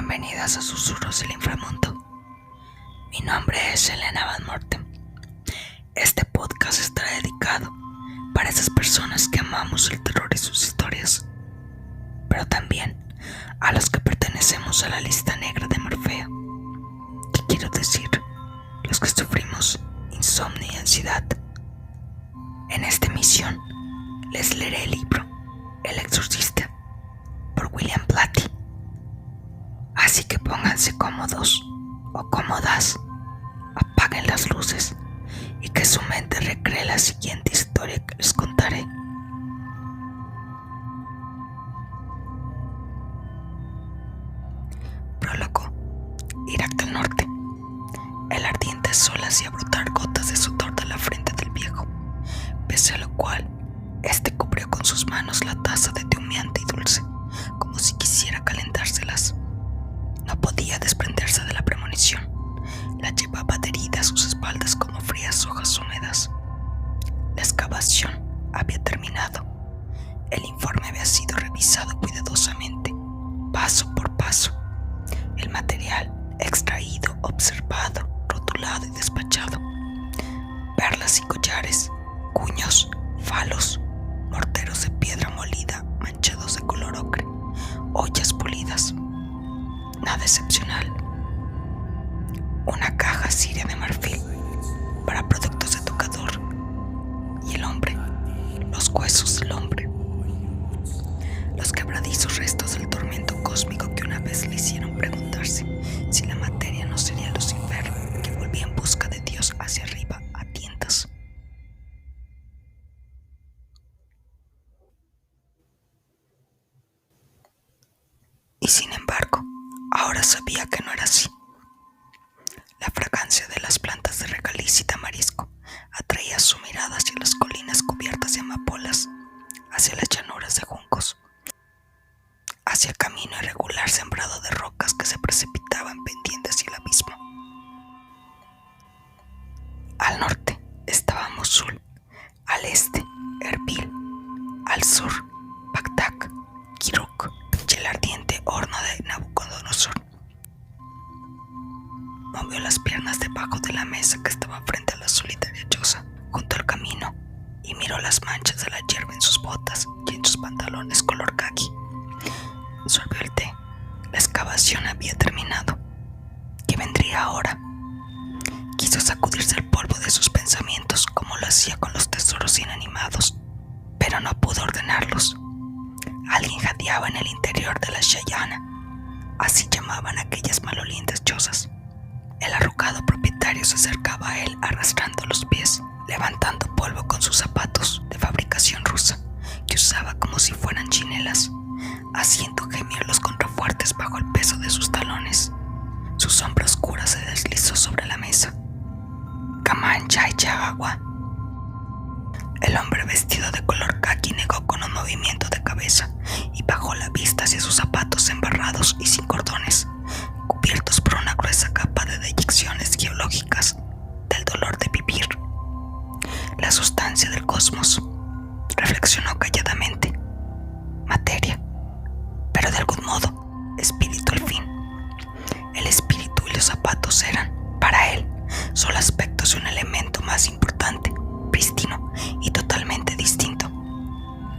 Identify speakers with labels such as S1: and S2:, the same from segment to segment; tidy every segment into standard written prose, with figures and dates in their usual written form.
S1: bienvenidas a Susurros del Inframundo. Mi nombre es Elena Van Morten. Este podcast estará dedicado para esas personas que amamos el terror y sus historias, pero también a los que pertenecemos a la lista negra de Morfeo. ¿Qué quiero decir? Los que sufrimos insomnio y ansiedad. En esta emisión les leeré el libro El Exorcista por William Blatty. Así que pónganse cómodos o cómodas, apaguen las luces y que su mente recree la siguiente historia que les contaré. Prólogo. Irak del Norte. El ardiente sol hacía brotar gotas de sudor de la frente del viejo, pese a lo cual este cubrió con sus manos la taza de té humeante y dulce, como si quisiera calentárselas. No podía desprenderse de la premonición. La llevaba adherida a sus espaldas como frías hojas húmedas. La excavación había terminado. El informe había sido revisado cuidadosamente, paso por paso. El material extraído, observado, rotulado y despachado. Perlas y collares, cuños, falos, morteros de piedra molida manchados de color ocre, ollas pulidas. Nada excepcional. Una caja siria de marfil para productos de tocador. Y el hombre, los huesos del hombre. Los quebradizos restos del tormento cósmico que una vez le hicieron preguntarse si la materia no sería Lucifer, que volvía en busca de Dios hacia arriba a tientas. Y sin embargo, ahora sabía que no era así. La fragancia de las plantas de regaliz y tamarisco atraía su mirada hacia las colinas cubiertas de amapolas, hacia las llanuras de juncos, hacia el camino irregular sembrado de rocas que se precipitaban pendientes hacia el abismo. Al norte estaba Mosul, al este Erbil, al sur Bagdad, Kiruk y el ardiente horno de Nabucodonosor. Movió las piernas debajo de la mesa que estaba frente a la solitaria choza, junto al camino, y miró las manchas de la hierba en sus botas y en sus pantalones color caqui. Sorbió el té. La excavación había terminado. ¿Qué vendría ahora? Quiso sacudirse el polvo de sus pensamientos como lo hacía con los tesoros inanimados, pero no pudo ordenarlos. Alguien jadeaba en el interior de la Shayana, así llamaban aquellas malolientes chozas. El arrugado propietario se acercaba a él arrastrando los pies, levantando polvo con sus zapatos de fabricación rusa, que usaba como si fueran chinelas, haciendo gemir los contrafuertes bajo el peso de sus talones. Su sombra oscura se deslizó sobre la mesa. Kaman Chai Chagua. El hombre vestido de color caqui negó con un movimiento de cabeza y bajó la vista hacia sus zapatos embarrados y sin cordones, cubiertos por una gruesa capa de deyecciones geológicas del dolor de vivir. La sustancia del cosmos, reflexionó calladamente. Materia, pero de algún modo, espíritu al fin. El espíritu y los zapatos eran, para él, solo aspectos de un elemento más importante, prístino y totalmente distinto.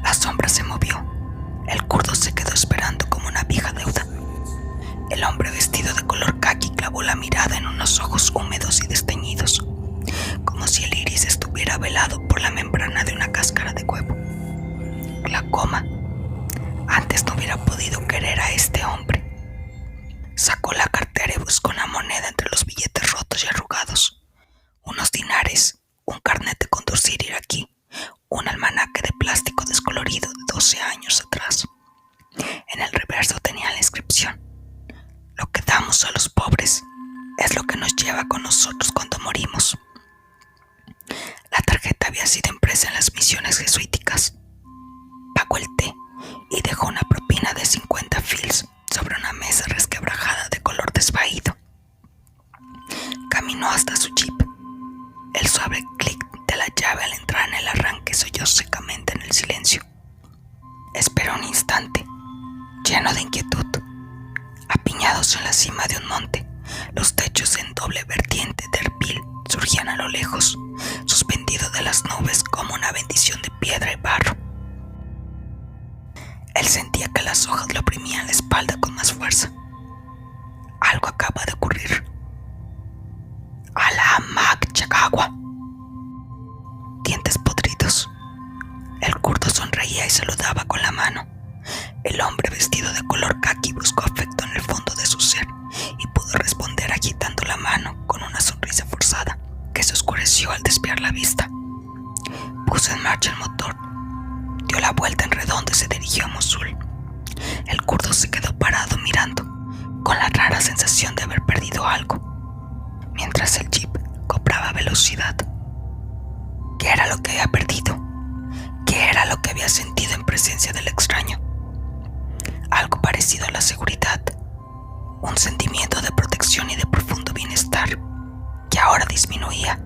S1: La sombra se movió. El kurdo se quedó esperando como una vieja deuda. El hombre vestido de color caqui clavó la mirada en unos ojos húmedos y desteñidos, como si el iris estuviera velado por la membrana de una cáscara de huevo. Glaucoma. Antes no hubiera podido querer a este hombre. Sacó la cartera y buscó una moneda entre los billetes rotos y arrugados. Unos dinares, un carnet de conducir iraquí, un almanaque de plástico descolorido de 12 años atrás. En el reverso tenía la inscripción: lo que damos a los pobres es lo que nos lleva con nosotros cuando morimos. La tarjeta había sido impresa en las misiones jesuíticas. Pagó el té y dejó una propina de 50 fils sobre una mesa resquebrajada de color desvaído. Caminó hasta su jeep. El suave clic de la llave al entrar en el arranque se oyó secamente en el silencio. Esperó un instante, lleno de inquietud. Apiñados Situados en la cima de un monte, los techos en doble vertiente de Erbil surgían a lo lejos, suspendidos de las nubes como una bendición de piedra y barro. Él sentía que las hojas le oprimían la espalda con más fuerza. Algo acaba de ocurrir. Alamak Chagagua. Dientes podridos. El kurdo sonreía y saludaba con la mano. El hombre vestido de color caqui buscó afecto en el fondo de su ser y pudo responder agitando la mano con una sonrisa forzada que se oscureció al desviar la vista. Puso en marcha el motor, dio la vuelta en redondo y se dirigió a Mosul. El kurdo se quedó parado mirando, con la rara sensación de haber perdido algo, mientras el jeep cobraba velocidad. ¿Qué era lo que había perdido? ¿Qué era lo que había sentido en presencia del extraño? Algo parecido a la seguridad, un sentimiento de protección y de profundo bienestar, que ahora disminuía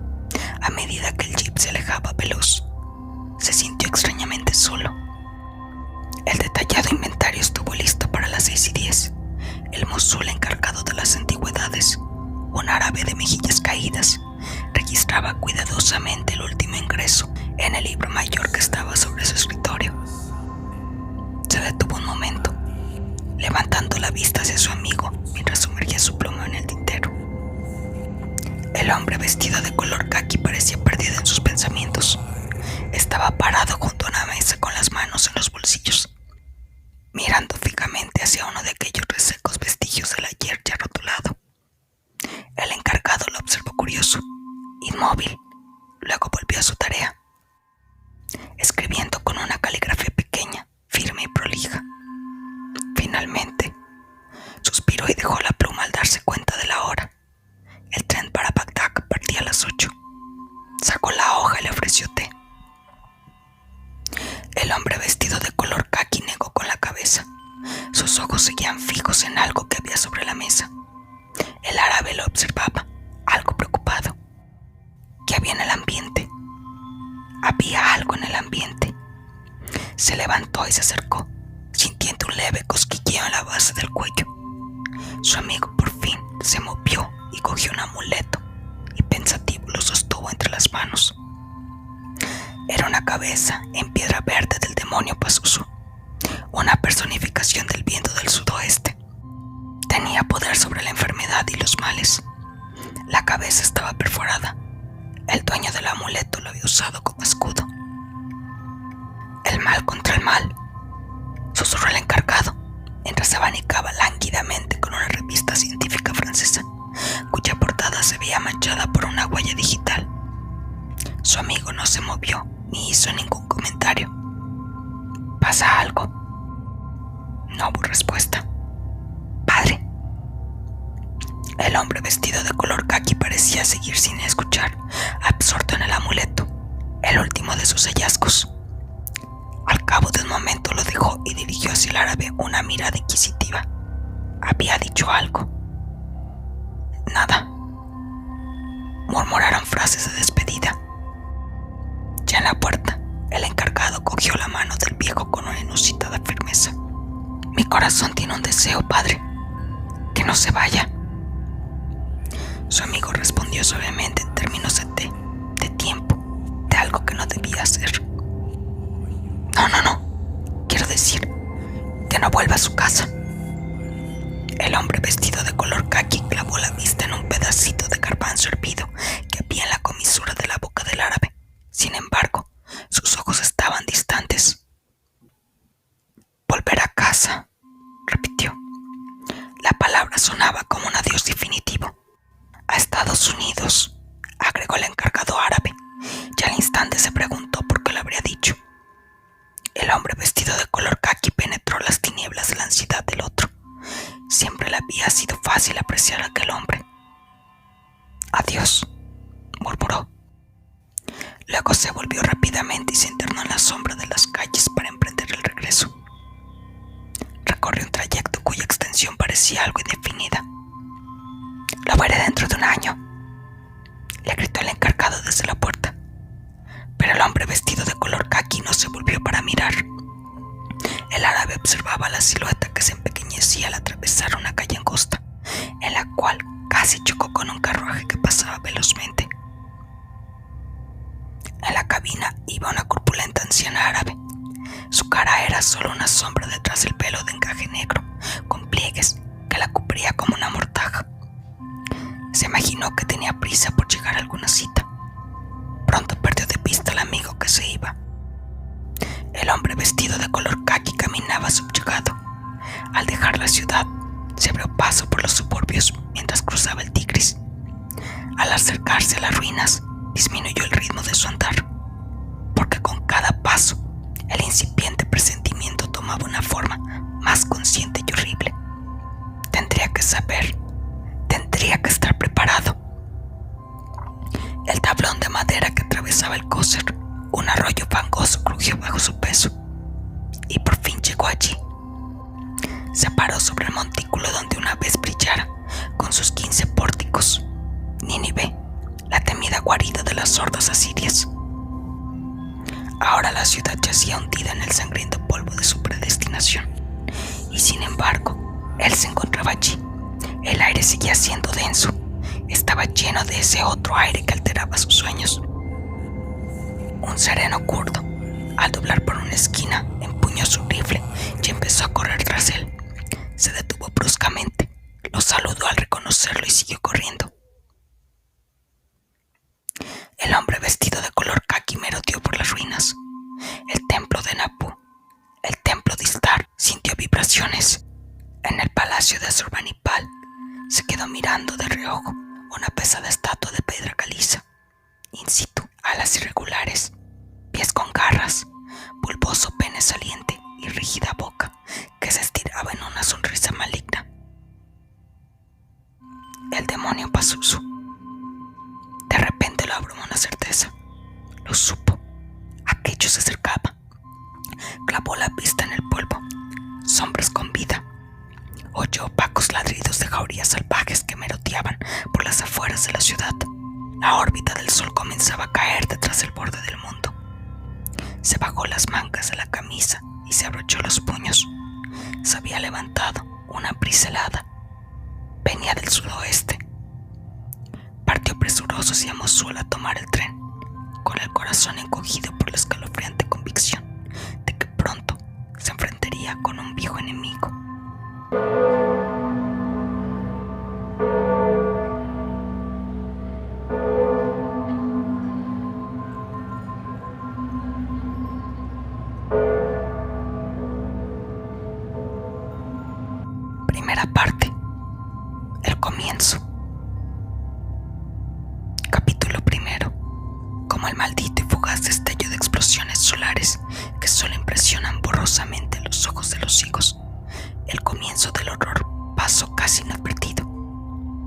S1: a medida que el jeep se alejaba veloz. Se sintió extrañamente solo. El detallado inventario estuvo listo para las 6:10. El Mosul encargado de las antigüedades, un árabe de mejillas caídas, registraba cuidadosamente el último ingreso en el libro mayor que estaba sobre su escritorio. Se detuvo un momento, levantando la vista hacia su amigo mientras sumergía su pluma en el tintero. El hombre vestido de color caqui parecía perdido en sus pensamientos. Estaba parado junto a una mesa con las manos en los bolsillos, mirando fijamente hacia uno de aquellos resecos vestigios del ayer ya rotulado. El encargado lo observó curioso, inmóvil. Luego volvió a su tarea, escribiendo con una caligrafía pequeña, firme y prolija. Finalmente, suspiró y dejó la pluma al darse cuenta de la hora. El tren para Bagdad partía a las 8. Sacó la hoja y le ofreció té. El hombre vestido de color caqui negó con la cabeza. Sus ojos seguían fijos en algo que había sobre la mesa. El árabe lo observaba, algo preocupado. ¿Qué había en el ambiente? Había algo en el ambiente. Se levantó y se acercó, sintiendo un leve cosquilleo en la base del cuello. Su amigo por fin se movió y cogió un amuleto y pensativo lo sostuvo entre las manos. Era una cabeza en piedra verde del demonio Pazuzu, una personificación del viento del sudoeste. Tenía poder sobre la enfermedad y los males. La cabeza estaba perforada. El dueño del amuleto lo había usado como escudo. El mal contra el mal, susurró el encargado, mientras se abanicaba lánguidamente con una revista científica francesa, cuya portada se veía manchada por una huella digital. Su amigo no se movió ni hizo ningún comentario. ¿Pasa algo? No hubo respuesta. Padre. El hombre vestido de color caqui parecía seguir sin escuchar, absorto en el amuleto, el último de sus hallazgos. Al cabo de un momento lo dejó y dirigió hacia el árabe una mirada inquisitiva. Había dicho algo. Nada. Murmuraron frases de despedida. Ya en la puerta, el encargado cogió la mano del viejo con una inusitada firmeza. Mi corazón tiene un deseo, padre. Que no se vaya. Su amigo respondió suavemente en términos de tiempo, de algo que no debía hacer. No. Quiero decir, que no vuelva a su casa. El hombre vestido de color caqui clavó la vista en un pedacito de garbanzo hervido que había en la comisura de la boca del árabe. Sin embargo, sus ojos estaban distantes. Volver a casa, repitió. La palabra sonaba como un adiós definitivo. A Estados Unidos, agregó el encargado árabe, y al instante se preguntó por qué lo habría dicho. El hombre vestido de color caqui penetró las tinieblas de la ansiedad del otro. Siempre le había sido fácil apreciar a aquel hombre. Adiós, murmuró. Luego se volvió rápidamente y se internó en la sombra de las calles para emprender el regreso. Recorrió un trayecto cuya extensión parecía algo indefinida. Lo veré dentro de un año, le gritó el encargado desde la puerta. Pero el hombre vestido de color caqui no se volvió para mirar. El árabe observaba la silueta que se empequeñecía al atravesar una calle angosta, en la cual casi chocó con un carruaje que pasaba velozmente. En la cabina iba una corpulenta anciana árabe. Su cara era solo una sombra detrás del pelo de encaje negro, con pliegues que la cubría como una mortaja. Se imaginó que tenía prisa por llegar a alguna cita. Pronto perdió de vista al amigo que se iba. El hombre vestido de color caqui caminaba subyugado. Al dejar la ciudad, se abrió paso por los suburbios mientras cruzaba el Tigris. Al acercarse a las ruinas, disminuyó el ritmo de su andar, porque con cada paso, el incipiente presentimiento tomaba una forma más consciente y horrible. Tendría que saber, tendría que estar preparado. El tablón de madera que atravesaba el Cócer, un arroyo fangoso, crujió bajo su peso, y por fin llegó allí. Se paró sobre el montículo donde una vez brillara, con sus 15 pórticos, Nínive, la temida guarida de las hordas asirias. Ahora la ciudad yacía hundida en el sangriento polvo de su predestinación, y sin embargo, él se encontraba allí. El aire seguía siendo denso, estaba lleno de ese otro aire que alteraba sus sueños. Un sereno kurdo, al doblar por una esquina, empuñó su rifle y empezó a correr tras él. Se detuvo bruscamente, lo saludó al reconocerlo y siguió corriendo. El hombre vestido de color caqui merodeó por las ruinas. El templo de Napú, el templo de Istar, sintió vibraciones. En el palacio de Asurbanipal se quedó mirando de reojo una pesada estatua de piedra caliza. In situ, alas irregulares, pies con garras, bulboso pene saliente y rígida boca que se estiraba en una sonrisa maligna. El demonio Pazuzu. De repente lo abrumó una certeza. Lo supo. Aquello se acercaba. Clavó la vista en el polvo. Sombras con vida. Oyó opacos ladridos de jaurías salvajes que merodeaban por las afueras de la ciudad. La órbita del sol comenzaba a caer detrás del borde del mundo. Se bajó las mangas de la camisa y se abrochó los puños. Se había levantado una brisa helada. Venía del sudoeste. Partió presuroso hacia Mosul a tomar el tren, con el corazón encogido por la escalofriante convicción de que pronto se enfrentaría con un viejo enemigo. Primera parte. El comienzo. Capítulo primero. Como el maldito y fugaz destello de explosiones solares que solo impresionan borrosamente los ojos de los ciegos, el comienzo del horror pasó casi inadvertido.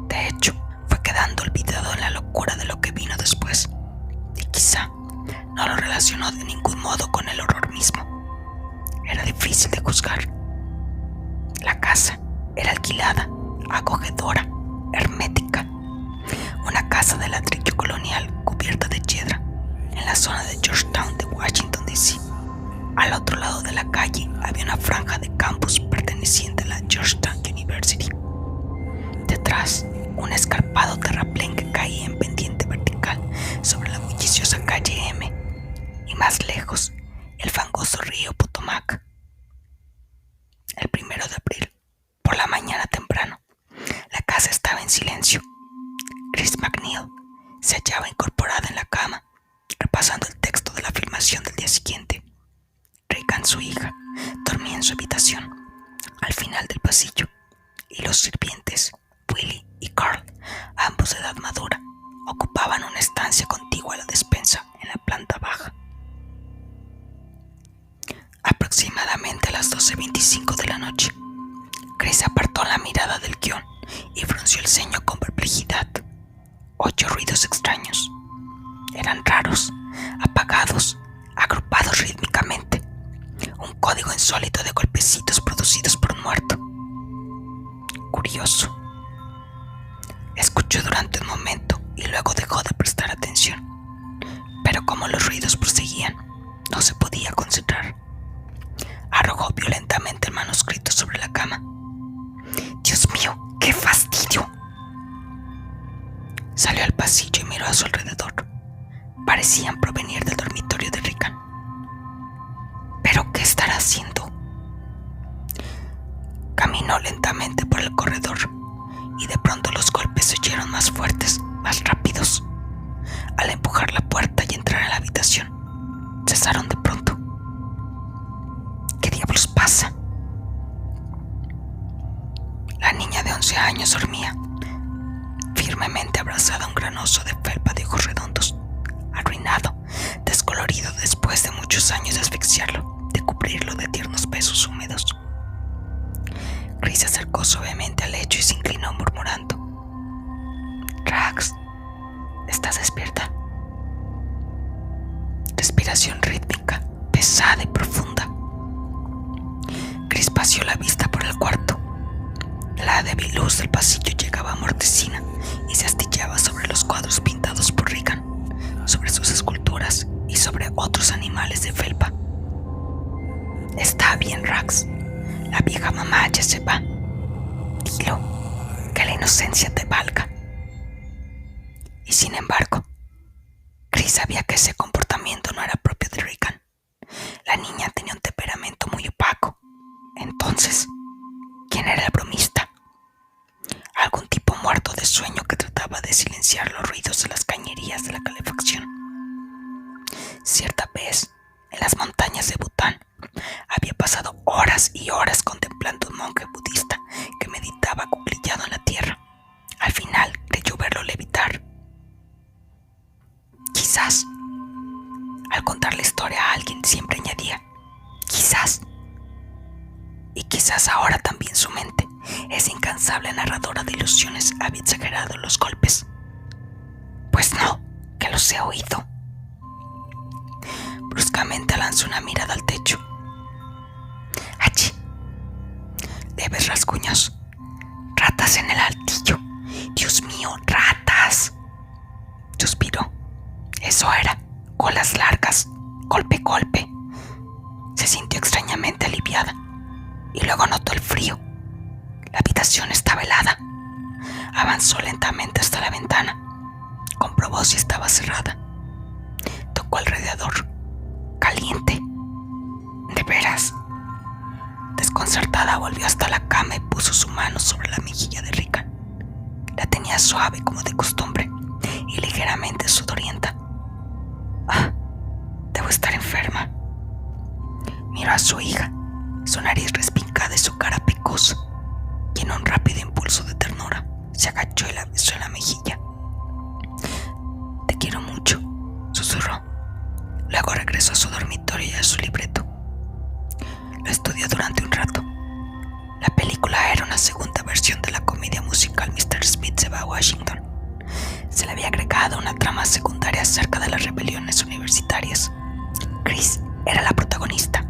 S1: De hecho, fue quedando olvidado en la locura de lo que vino después, y quizá no lo relacionó de ningún modo con el horror mismo. Era difícil de juzgar. La casa era alquilada, acogedora, hermética. Una casa de ladrillo colonial cubierta de piedra en la zona de Georgetown de Washington, D.C. Al otro lado de la calle había una franja de campus perteneciente a la Georgetown University. Detrás, un escarpado terraplén que caía en pendiente vertical sobre la bulliciosa calle M. Y más lejos, el fangoso río Potomac. El 1 de abril, por la mañana temprano, la casa estaba en silencio. Chris MacNeil se hallaba incorporada en la cama, repasando el texto de la filmación del día siguiente. Regan, su hija, dormía en su habitación, al final del pasillo, y los sirvientes, Willie y Carl, ambos de edad madura, ocupaban una estancia contigua a la despensa en la planta baja. Aproximadamente a las 12:25 de la noche, Chris apartó la mirada del guión y frunció el ceño con perplejidad. Oyó ruidos extraños. Eran raros, apagados, agrupados rítmicamente. Un código insólito de golpecitos producidos por un muerto. Curioso. Escuchó durante un momento y luego dejó de prestar atención. Pero como los ruidos proseguían, no se podía concentrar. Arrojó violentamente el manuscrito sobre la cama. ¡Dios mío, qué fastidio!, pasillo y miró a su alrededor. Parecían provenir del dormitorio de Regan. ¿Pero qué estará haciendo? Caminó lentamente por el corredor y de pronto los golpes se oyeron más fuertes, más rápidos. Al empujar la puerta y entrar en la habitación, cesaron de pronto. ¿Qué diablos pasa? La niña de 11 años dormía, firmemente abrazada a un gran oso de felpa de ojos redondos, arruinado, descolorido después de muchos años de asfixiarlo, de cubrirlo de tiernos besos húmedos. Chris se acercó suavemente al lecho y se inclinó murmurando: «Rags, ¿estás despierta?» Respiración rítmica, pesada y profunda. Chris paseó la vista por el cuarto. La débil luz del pasillo llegaba a mortecina y se astillaba sobre los cuadros pintados por Regan, sobre sus esculturas y sobre otros animales de felpa. «Está bien, Rags. La vieja mamá ya se va. Dilo, que la inocencia te valga». Y sin embargo, Chris sabía que ese comportamiento no era propio de Regan. La niña tenía un temperamento muy opaco. Entonces, ¿quién era el bromista? Algún tipo muerto de sueño que trataba de silenciar los ruidos de las cañerías de la calefacción. Cierta vez, en las montañas de Bután, había pasado horas y horas contemplando a un monje budista que meditaba acuclillado en la tierra. Al final creyó verlo levitar. Quizás, al contar la historia a alguien, siempre añadía: quizás. Y quizás ahora también su mente, esa incansable narradora de ilusiones, había exagerado los golpes. Pues no, que los he oído. Bruscamente lanzó una mirada al techo. Allí, leves rasguños. Ratas en el altillo. Dios mío, ratas. Suspiró. Eso era. Colas largas. Golpe, golpe. Se sintió extrañamente aliviada. Y luego notó el frío. La habitación estaba helada. Avanzó lentamente hasta la ventana. Comprobó si estaba cerrada. Tocó alrededor. Caliente. ¿De veras? Desconcertada, volvió hasta la cama y puso su mano sobre la mejilla de Regan. La tenía suave como de costumbre y ligeramente sudorienta. Ah, debo estar enferma. Miró a su hija, su nariz respincada y su cara pecosa, y en un rápido impulso de ternura se agachó y la besó en la mejilla. «Te quiero mucho», susurró. Luego regresó a su dormitorio y a su libreto. Lo estudió durante un rato. La película era una segunda versión de la comedia musical Mr. Smith se va a Washington. Se le había agregado una trama secundaria acerca de las rebeliones universitarias. Chris era la protagonista.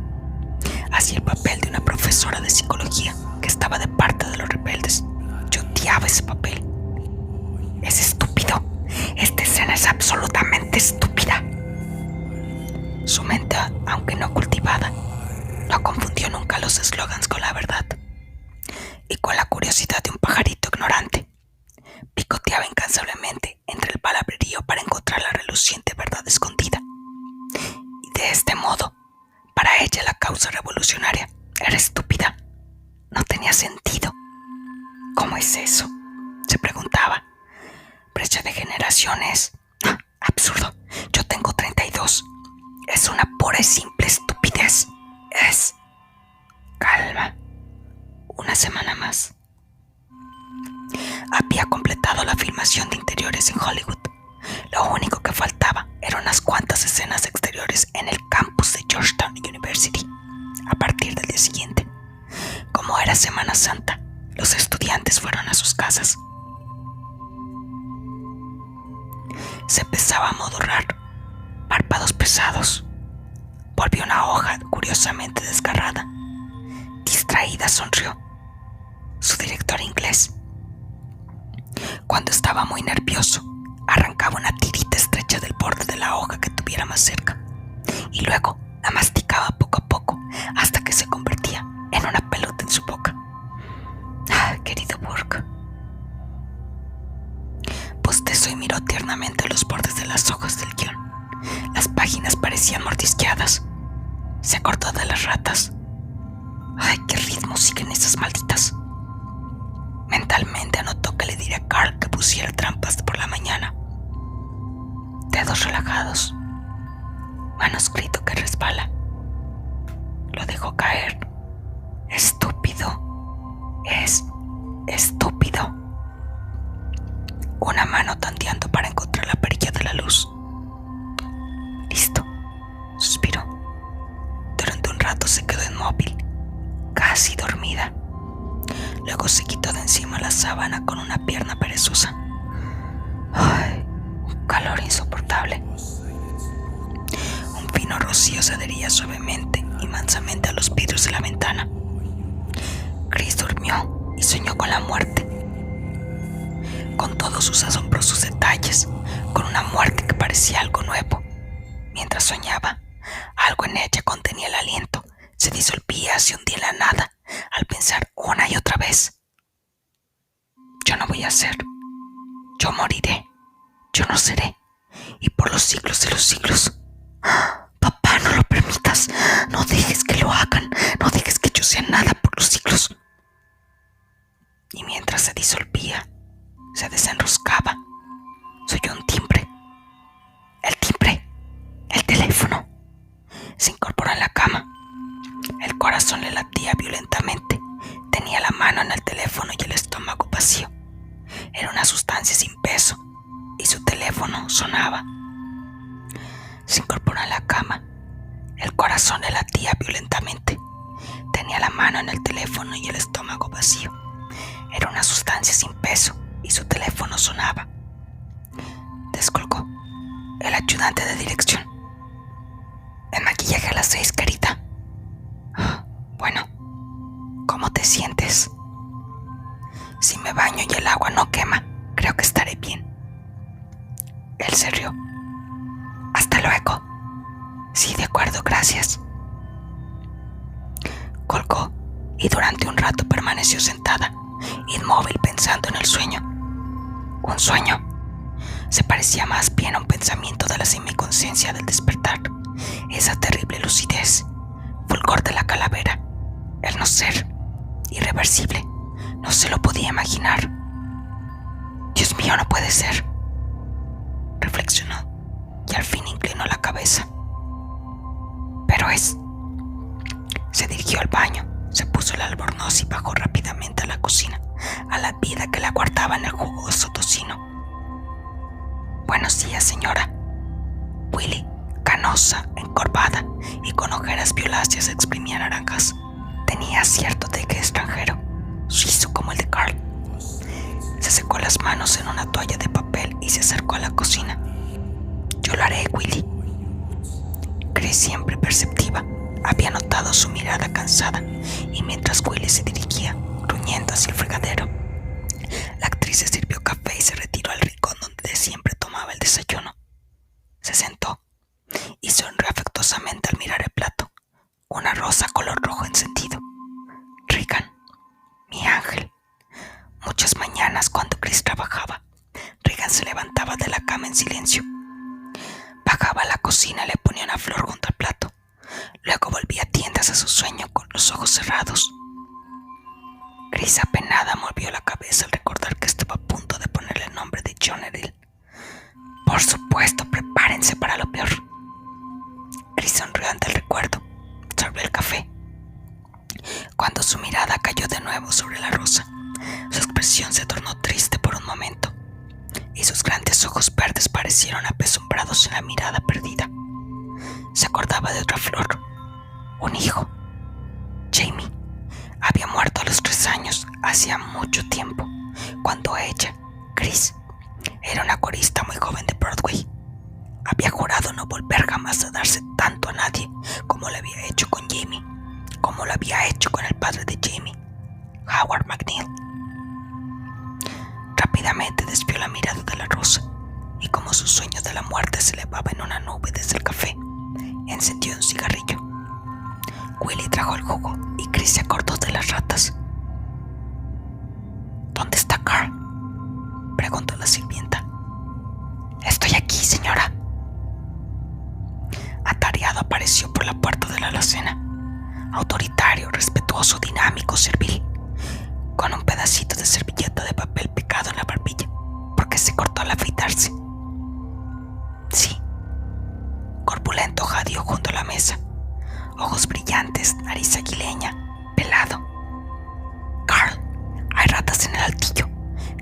S1: Hacía el papel de una profesora de psicología que estaba de parte de los rebeldes. Yo odiaba ese papel. Es estúpido. Esta escena es absolutamente estúpida. Su mente, aunque no cultivada, no confundió nunca los eslogans con la verdad. Y con la curiosidad de un pajarito ignorante, picoteaba incansablemente entre el palabrerío para encontrar la reluciente verdad escondida. Y de este modo, para ella la causa revolucionaria era estúpida. No tenía sentido. ¿Cómo es eso?, se preguntaba. Brecha de generaciones. Absurdo. Yo tengo 32. Es una pura y simple estupidez. Es... Calma. Una semana más. Había completado la filmación de interiores en Hollywood. Lo único que faltaba eran unas cuantas escenas exteriores en el campus de Georgetown University. A partir del día siguiente, como era Semana Santa, los estudiantes fueron a sus casas. Se empezaba a amodorrar, párpados pesados. Volvió una hoja curiosamente desgarrada. Distraída sonrió. Su director inglés. Cuando estaba muy nervioso, arrancaba una tirita estrecha del borde de la hoja que tuviera más cerca y luego la masticaba poco a poco hasta que se convertía en una pelota en su boca. Querido Burke. Bostezó y miró tiernamente bordes de las hojas del guión. Las páginas parecían mordisqueadas. Se acordó de las ratas. ¡Ay, qué ritmo siguen esas malditas! Mentalmente anotó que le diría a Carl que pusiera trampas por la mañana. Dedos relajados. Manuscrito que resbala. Lo dejó caer. Estúpido. Es estúpido. Una mano tanteando para encontrar la perilla de la luz. Listo. Suspiró. Durante un rato se quedó inmóvil, casi dormida. Luego se quitó de encima la sábana con una pierna perezosa. ¡Ay! Un calor insoportable. Un fino rocío se adhería suavemente y mansamente a los vidrios de la ventana. Chris durmió y soñó con la muerte, con todos sus asombrosos detalles, con una muerte que parecía algo nuevo. Mientras soñaba, algo en ella contenía el aliento, se disolvía, se hundía en la nada, al pensar una y otra vez: yo no voy a ser, yo moriré, yo no seré, y por los siglos de los siglos. Papá, no lo permitas, no dejes que lo hagan, no dejes que yo sea nada por los siglos. Y mientras se disolvía, se desenroscaba, se oyó un timbre. El timbre, el teléfono. Se incorporó en la cama. El corazón le latía violentamente. Tenía la mano en el teléfono y el estómago vacío. Era una sustancia sin peso y su teléfono sonaba. Se incorporó en la cama. El corazón le latía violentamente. Tenía la mano en el teléfono y el estómago vacío. Era una sustancia sin peso y su teléfono sonaba. Descolgó. El ayudante de dirección. El maquillaje a las 6, carita. Bueno, ¿cómo te sientes? Si me baño y el agua no quema, creo que estaré bien. Él se rió. Hasta luego. Sí, de acuerdo, gracias. Colgó y durante un rato permaneció sentada, inmóvil, pensando en el sueño. Un sueño. Se parecía más bien a un pensamiento de la semiconciencia del despertar. Esa terrible lucidez, fulgor de la calavera, el no ser, irreversible, no se lo podía imaginar. Dios mío, no puede ser, reflexionó y al fin inclinó la cabeza. Pero es. Se dirigió al baño, se puso el albornoz y bajó rápidamente a la cocina, a la vida que la guardaba en el jugoso tocino. Buenos días, señora. Willy, canosa, encorvada y con ojeras violáceas, exprimía naranjas. Tenía cierto toque extranjero, suizo como el de Carl. Se secó las manos en una toalla de papel y se acercó a la cocina. Yo lo haré, Willy. Chris, siempre perceptiva, había notado su mirada cansada, y mientras Willy se dirigía, gruñendo hacia el fregadero, la actriz se sirvió café y se retiró al rincón donde siempre tomaba el desayuno. Se sentó y sonrió afectuosamente al mirar el plato. Una rosa color rojo encendido. Regan, mi ángel. Muchas mañanas, cuando Chris trabajaba, Regan se levantaba de la cama en silencio. Bajaba a la cocina y le ponía una flor junto al plato. Luego volvía a tiendas a su sueño con los ojos cerrados. Chris, apenada, movió la cabeza al recordar que estaba a punto de ponerle el nombre de John Errol. Por supuesto, prepárense para lo peor. Chris sonrió ante el recuerdo. Sorbió el café. Cuando su mirada cayó de nuevo sobre la rosa, su expresión se tornó triste por un momento, y sus grandes ojos verdes parecieron apesumbrados en la mirada perdida. Se acordaba de otra flor, un hijo. Jamie había muerto a los 3 años, hacía mucho tiempo, cuando ella, Chris, era una corista muy joven de Broadway. Había jurado no volver jamás a darse tanto a nadie como lo había hecho con Jamie, como lo había hecho con el padre de Jamie, Howard McNeil. Rápidamente desvió la mirada de la rosa, y como su sueño de la muerte se elevaba en una nube desde el café, encendió un cigarrillo. Willy trajo el jugo y Chris se acordó de las ratas. ¿Dónde está Carl?, preguntó la sirvienta. Estoy aquí, señora. Atareado apareció por la puerta de la alacena, autoritario, respetuoso, dinámico, servil, con un pedacito de servilleta de papel pegado en la barbilla, porque se cortó al afeitarse. Sí, corpulento, jadio junto a la mesa, ojos brillantes, nariz aguileña, pelado. Carl, hay ratas en el altillo.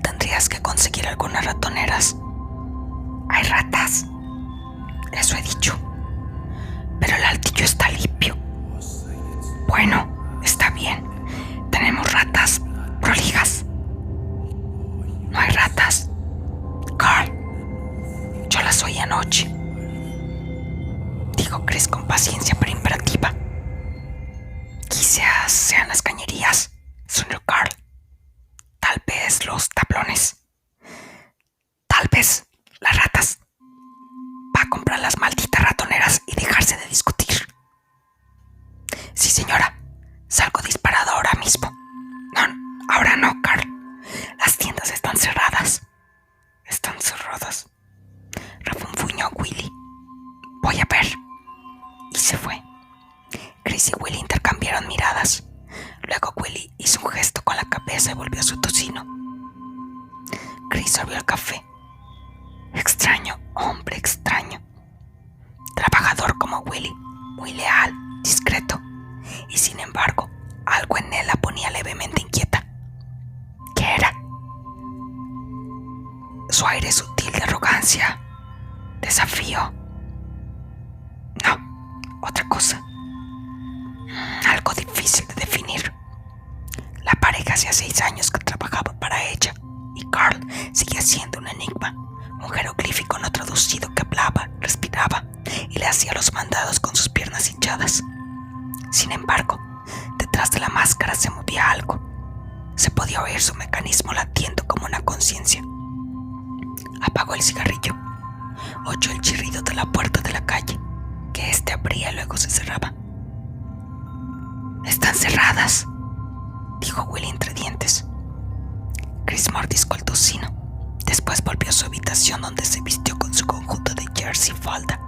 S1: Tendrías que conseguir algunas ratoneras. ¿Hay ratas? Eso he dicho. Pero el altillo está limpio. Bueno, está bien. Tenemos ratas prolijas. No hay ratas. Carl, yo las oí anoche. Dijo Chris con paciencia pero imperativa. Quizás sean las cañerías, sonrió Carl. Tal vez los tablones. Tal vez las ratas. Va a comprar las malditas ratoneras y dejarse de discutir. Sí, señora. Salgo disparado ahora mismo. No, ahora no, Carl. Las tiendas están cerradas. Están cerradas, refunfuñó Willy. Voy a ver. Y se fue. Chris y Willy intercambiaron miradas. Luego Willy hizo un gesto con la cabeza y volvió a su tocino. Chris sorbió el café. Extraño, hombre extraño. Trabajador como Willy, muy leal, discreto. Y sin embargo, algo en él la ponía levemente inquieta. ¿Qué era? Su aire sutil de arrogancia, desafío. No, otra cosa. Algo difícil de definir. La pareja hacía 6 años que trabajaba para ella y Carl seguía siendo un enigma, un jeroglífico no traducido que hablaba, respiraba y le hacía los mandados con sus piernas hinchadas. Sin embargo, detrás de la máscara se movía algo. Se podía oír su mecanismo latiendo como una conciencia. Apagó el cigarrillo. Oyó el chirrido de la puerta de la calle, que éste abría y luego se cerraba. «Están cerradas», dijo Willy entre dientes. Chris mordiscó el tocino. Después volvió a su habitación donde se vistió con su conjunto de jersey y falda.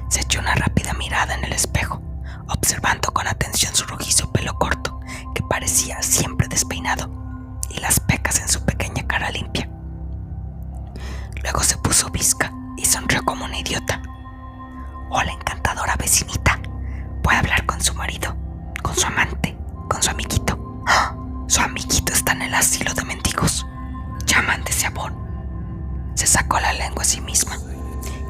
S1: Se echó una rápida mirada en el espejo, observando con atención su rojizo pelo corto, que parecía siempre despeinado, y las pecas en su pequeña cara limpia. Luego se puso visca y sonrió como una idiota. «Hola, encantadora vecinita. Puede hablar con su marido, con su amante, con su amiguito. ¡Oh! Su amiguito está en el asilo de mendigos. Llaman de Seabón». Se sacó la lengua a sí misma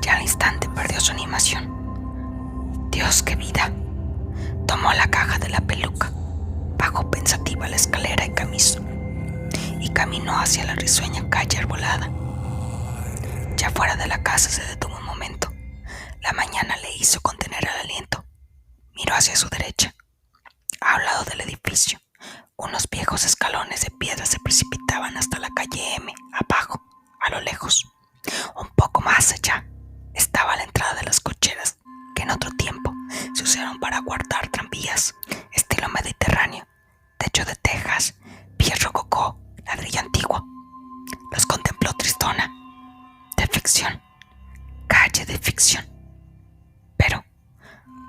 S1: y al instante perdió su animación. Dios, qué vida. Tomó la caja de la peluca, bajó pensativa la escalera y caminó hacia la risueña calle arbolada. Ya fuera de la casa se detuvo un momento. La mañana le hizo contener el aliento. Miró hacia su derecha. A un lado del edificio, unos viejos escalones de piedra se precipitaban hasta la calle M, abajo, a lo lejos. Un poco más allá estaba la entrada de las cocheras, que en otro tiempo se usaron para guardar tranvías, estilo mediterráneo, techo de tejas, pies rococó, ladrillo antiguo. Los contempló tristona. De ficción, calle de ficción. Pero,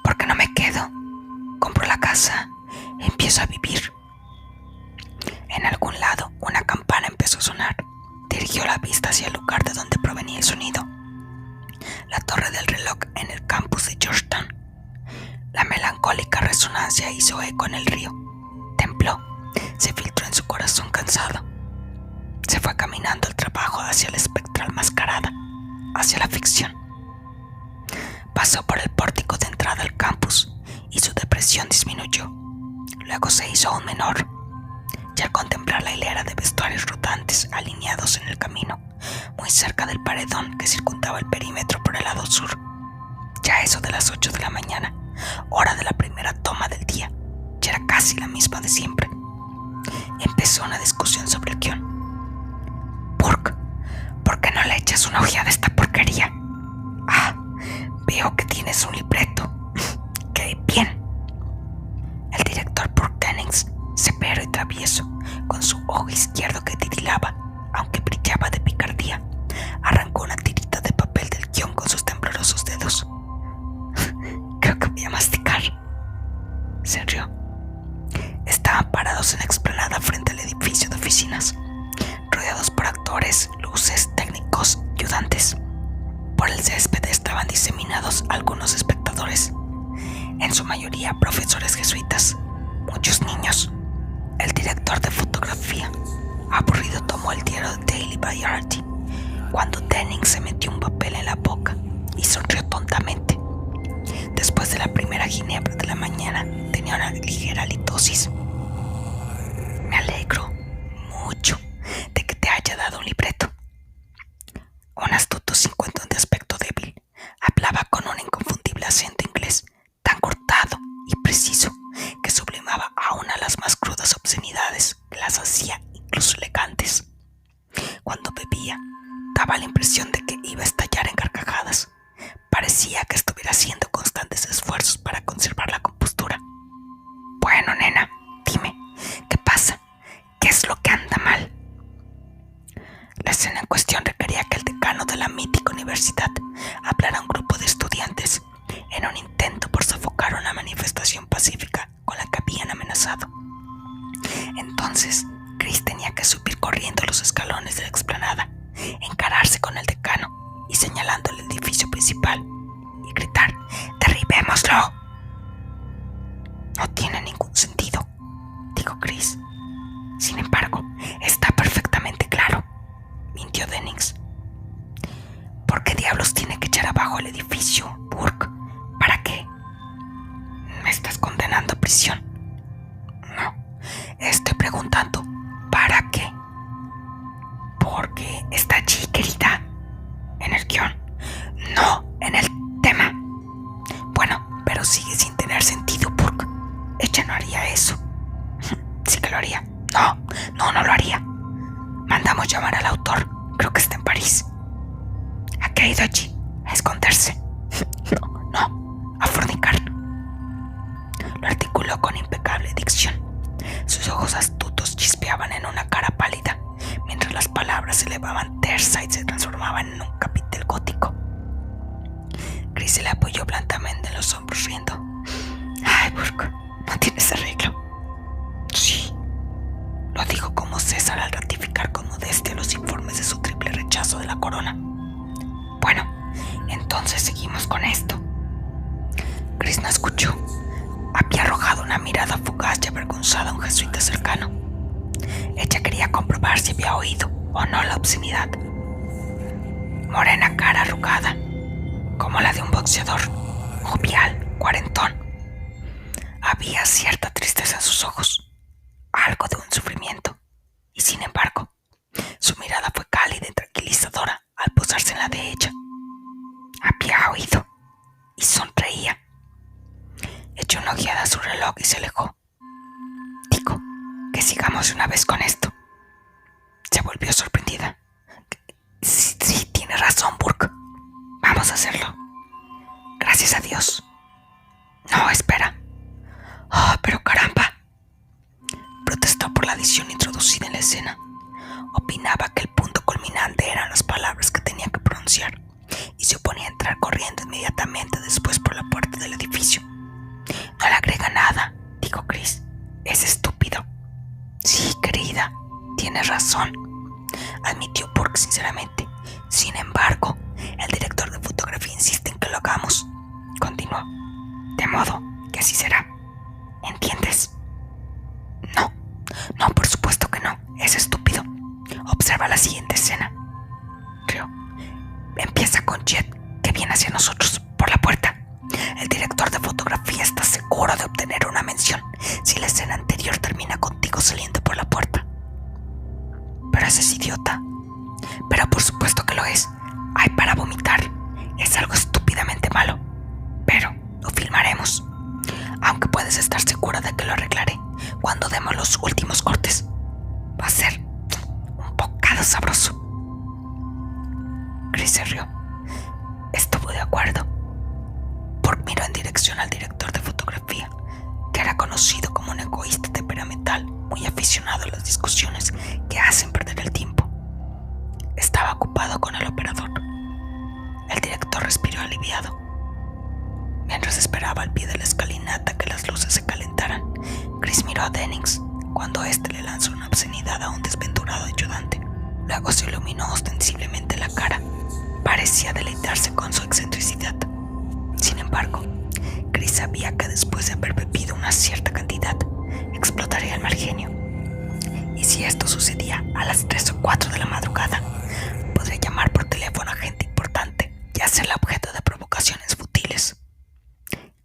S1: ¿por qué no me quedo? Compro la casa e empiezo a vivir. En algún lado, una campana empezó a sonar. Dirigió la vista hacia el lugar de donde provenía el sonido. La torre del reloj en el campus de Georgetown. La melancólica resonancia hizo eco en el río. Tembló, se filtró en su corazón cansado. Se fue caminando al trabajo hacia la espectral mascarada, hacia la ficción. Pasó por el pórtico de entrada al campus y su depresión disminuyó. Luego se hizo aún menor. Y al contemplar la hilera de vestuarios rotantes alineados en el camino, muy cerca del paredón que circundaba el perímetro por el lado sur, ya eso de las 8 de la mañana, hora de la primera toma del día, ya era casi la misma de siempre. Empezó una discusión sobre el guión. «Burke, ¿por qué no le echas una ojeada a esta porquería? Ah, veo que tienes un libreto. ¡Qué bien!». El director Burke Dennings, severo y travieso, con su ojo izquierdo que titilaba, aunque brillaba de picardía, arrancó una tirita de papel del guión diseminados a algunos espectadores, en su mayoría profesores jesuitas, muchos niños. El director de fotografía, aburrido, tomó el diario de Daily Variety cuando Dennings se metió un papel en la boca y sonrió tontamente. Después de la primera ginebra de la mañana tenía una ligera halitosis. Me alegro mucho de que te haya dado un libreto. Un astuto cincuentón de aspecto débil hablaba con un inconfundible acento inglés tan cortado y preciso que sublimaba aún a las más crudas obscenidades, que las hacía incluso elegantes. Cuando bebía, daba la impresión de que iba a estallar en carcajadas. Parecía que estuviera haciendo constantes esfuerzos para conservar la compostura. Bueno, nena, dime, ¿qué pasa? ¿Qué es lo que anda mal? La escena en cuestión requería que el decano de la mítica universidad hablara a un grupo de estudiantes en un intento por sofocar una manifestación pacífica con la que habían amenazado. Entonces, Chris tenía que subir corriendo los escalones de la explanada, encararse con el decano y señalando el edificio principal y gritar: ¡derribémoslo! No tiene ningún sentido, dijo Chris. Sin embargo, está perfectamente claro, mintió Dennings. ¿Por qué diablos tiene que echar abajo el edificio, Burke? ¿Para qué? ¿Me estás condenando a prisión? No, estoy preguntando, ¿para qué? Porque está allí, querida. ¿En el guión? No, en el tema. Bueno, pero sigue sin tener sentido, Burke. Ella no haría eso. Sí que lo haría. No lo haría. Mandamos llamar al autor. Creo que está en París. ¿A qué ha ido allí? A esconderse. No, a fornicar. Lo articuló con impecable dicción. Sus ojos astutos chispeaban en una cara pálida, mientras las palabras se elevaban tersa y se transformaban en un capitel gótico. Chris se le apoyó blandamente en los hombros, riendo. Ay, Burke, no tienes arreglo. Sí, lo dijo como César al ratificar con modestia los informes de su triple rechazo de la corona. Bueno, entonces seguimos con esto. Chris no escuchó. Había arrojado una mirada fugaz y avergonzada a un jesuita cercano. Ella quería comprobar si había oído o no la obscenidad. Morena cara arrugada, como la de un boxeador, jovial, cuarentón. Había cierta tristeza en sus ojos, algo de un sufrimiento, y sin embargo, su mirada fue cálida y tranquilizadora al posarse en la de ella. Había oído y sonreía. Echó una ojeada a su reloj y se alejó. Digo, que sigamos una vez con esto. Se volvió sorprendida. Sí, tiene razón, Burke. Vamos a hacerlo. Gracias a Dios. No, espera. Pero caramba. Protestó por la adición introducida en la escena. Opinaba que el punto culminante eran las palabras que tenía que pronunciar y se oponía a entrar corriendo inmediatamente después por la puerta del edificio. No le agrega nada, dijo Chris. Es estúpido. Sí, querida, tienes razón, admitió Burke sinceramente. Sin embargo, el director de fotografía insiste en que lo hagamos. Continuó. De modo que así será. ¿Entiendes? No, por supuesto que no. Es estúpido. Observa la siguiente escena. Rió. Empieza con Jet, que viene hacia nosotros por la puerta. El director de fotografía está seguro de obtener una mención si la escena anterior termina contigo saliendo por la puerta. Pero ese es idiota. Pero por supuesto que lo es. Hay para vomitar. Es algo estúpidamente malo. Pero lo filmaremos. Aunque puedes estar segura de que lo arreglaré cuando demos los últimos cortes. Va a ser un bocado sabroso. Chris se rió. Estuvo de acuerdo. Burke miró en dirección al director de fotografía, que era conocido como un egoísta temperamental, muy aficionado a las discusiones que hacen perder el tiempo. Estaba ocupado con el operador. El director respiró aliviado. Mientras esperaba al pie de la escalinata que las luces se calentaran, Chris miró a Dennings cuando éste le lanzó una obscenidad a un desventurado ayudante. Luego se iluminó ostensiblemente la cara. Parecía deleitarse con su excentricidad. después de haber bebido una cierta cantidad, explotaría el mal genio. Y si esto sucedía a las 3 o 4 de la madrugada, podría llamar por teléfono a gente importante y hacerla objeto de provocaciones futiles.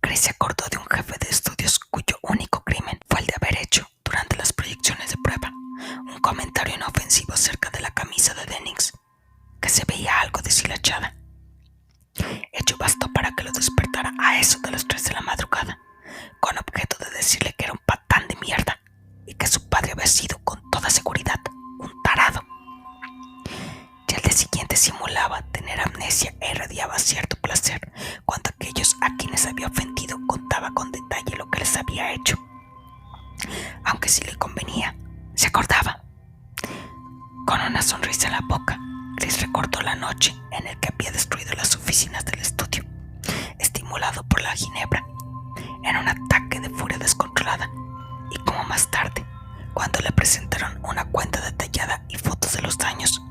S1: Chris se acordó de un jefe de estudios cuyo único crimen fue el de haber hecho, durante las proyecciones de prueba, un comentario inofensivo acerca de la camisa de Dennings, que se veía algo deshilachada. Ello bastó para que lo despertara a eso de las 3 de la madrugada, con objeto de decirle que era un patán de mierda y que su padre había sido, con toda seguridad, un tarado. Y al día siguiente simulaba tener amnesia e irradiaba cierto placer cuando aquellos a quienes había ofendido contaba con detalle lo que les había hecho. Aunque si le convenía, se acordaba. Con una sonrisa en la boca, Chris recordó la noche en la que había destruido las oficinas del estudio, estimulado por la ginebra, en un ataque de furia descontrolada, y como más tarde, cuando le presentaron una cuenta detallada y fotos de los daños,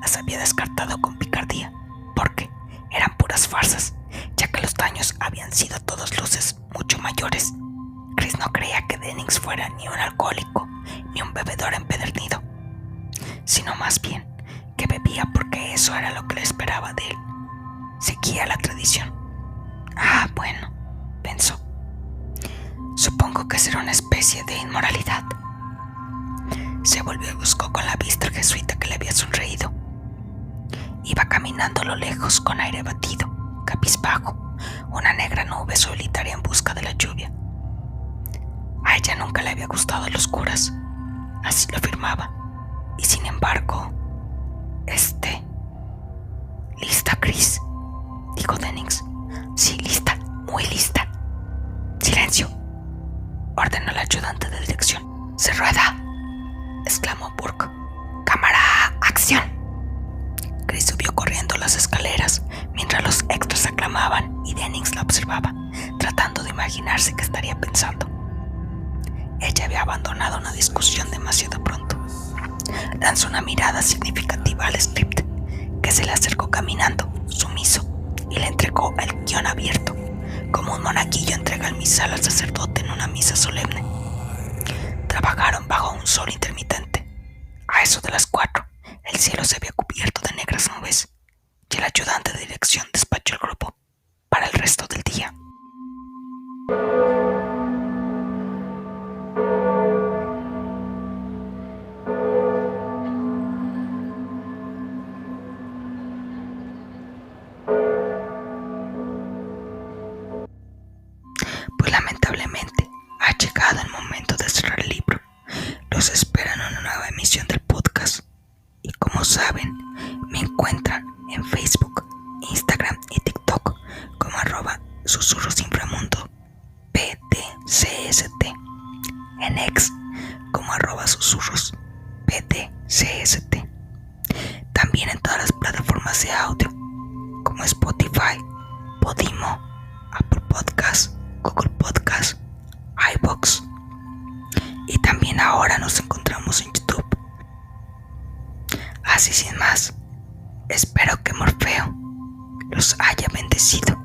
S1: las había descartado con picardía, porque eran puras farsas, ya que los daños habían sido a todas luces mucho mayores. Chris no creía que Dennings fuera ni un alcohólico ni un bebedor empedernido, sino más bien que bebía porque eso era lo que le esperaba de él. Seguía la tradición. Ah, bueno, pensó. Supongo que será una especie de inmoralidad. Se volvió y buscó con la vista al jesuita que le había sonreído. Iba caminando a lo lejos con aire abatido, cabizbajo, una negra nube solitaria en busca de la lluvia. A ella nunca le había gustado los curas, así lo afirmaba, y sin embargo, ¿Lista, Chris?, dijo Dennings. Sí, lista, muy lista. Silencio, ordenó el ayudante de dirección. ¡Se rueda!, exclamó Burke. ¡Cámara, acción! Chris subió corriendo las escaleras mientras los extras aclamaban y Dennings la observaba, tratando de imaginarse qué estaría pensando. Ella había abandonado una discusión demasiado pronto. Lanzó una mirada significativa al script, que se le acercó caminando, sumiso, y le entregó el guión abierto, como un monaguillo entrega el misal al sacerdote en una misa solemne. Trabajaron bajo un sol intermitente. A eso de las 4, el cielo se había cubierto de negras nubes, y el ayudante de dirección despachó el grupo para el resto del día. Pues lamentablemente ha llegado el momento de cerrar el libro. Los esperan en una nueva emisión del podcast. Y como saben, me encuentran en Facebook, Instagram y TikTok como @susurrosinframundo PTCST, en X como @susurrosptcst. También en todas las plataformas de audio como Spotify, Podimo, Apple Podcasts, Google Podcasts, iVoox, y también ahora nos encontramos en YouTube. Así sin más, espero que Morfeo los haya bendecido.